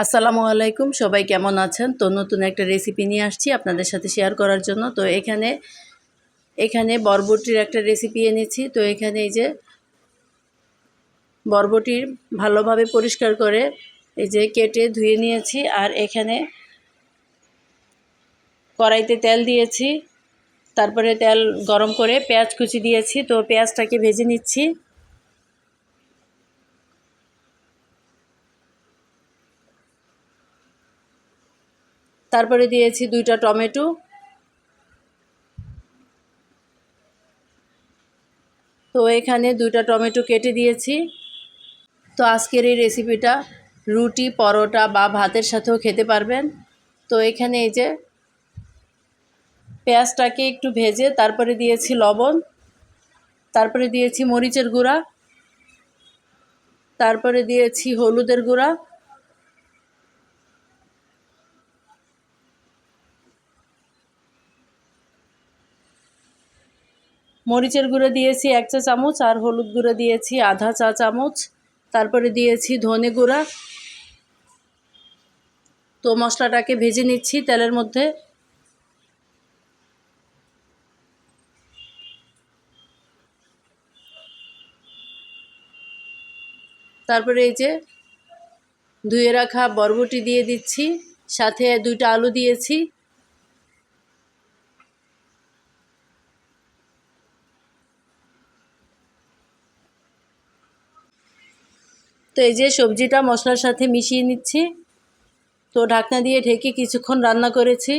আসসালামু আলাইকুম, সবাই কেমন আছেন? তো নতুন একটা রেসিপি নিয়ে আসছি আপনাদের সাথে শেয়ার করার জন্য। তো এখানে বরবটির একটা রেসিপি এনেছি। তো এখানে এই যে বরবটি ভালোভাবে পরিষ্কার করে এই যে কেটে ধুয়ে নিয়েছি। আর এখানে কড়াইতে তেল দিয়েছি, তারপরে তেল গরম করে পেঁয়াজ কুচি দিয়েছি। তো পেঁয়াজটাকে ভেজে নিচ্ছি। তারপরে দিয়েছি 2টা টমেটো। তো এখানে 2টা টমেটো কেটে দিয়েছি। তো আজকের এই রেসিপিটা রুটি, পরোটা বা ভাতের সাথেও খেতে পারবেন। তো এখানে এই যে পেঁয়াজটাকে একটু ভেজে তারপরে দিয়েছি লবণ, তারপরে দিয়েছি মরিচের গুঁড়া, তারপরে দিয়েছি হলুদের গুঁড়া, মরিচের গুঁড়ো দিয়েছি 1 চা চামচ, আর হলুদ গুঁড়ো দিয়েছি আধা চা চামচ, তারপরে দিয়েছি ধনে গুঁড়া। তো মশলাটাকে ভেজে নিচ্ছি তেলের মধ্যে। তারপরে এই যে ধুয়ে রাখা বরবটি দিয়ে দিচ্ছি, সাথে 2টা আলু দিয়েছি। তো এই যে সবজিটা মশলার সাথে মিশিয়ে নিচ্ছি। তো ঢাকনা দিয়ে ঢেকে কিছুক্ষণ রান্না করেছি।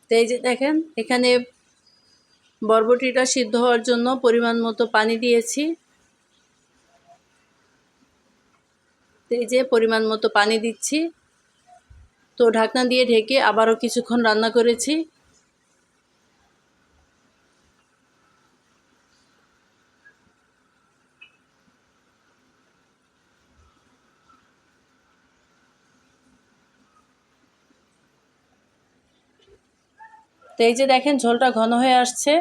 তো এই যে দেখেন, এখানে বরবটিটা সিদ্ধ হওয়ার জন্য পরিমাণ মতো পানি দিয়েছি। তো এই যে পরিমাণ মতো পানি দিচ্ছি। তো ঢাকনা দিয়ে ঢেকে আবারও কিছুক্ষণ রান্না করেছি। তো এই যে দেখেন ঝোলটা ঘন হয়ে আসছে,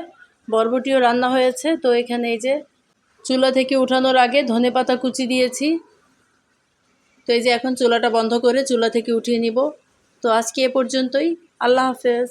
বরবটিও রান্না হয়েছে। তো এখানে এই যে চুলা থেকে উঠানোর আগে ধনেপাতা কুচি দিয়েছি। তো এই যে এখন চুলাটা বন্ধ করে চুলা থেকে উঠিয়ে নিব। তো আজকে এ পর্যন্তই। আল্লাহ হাফেজ।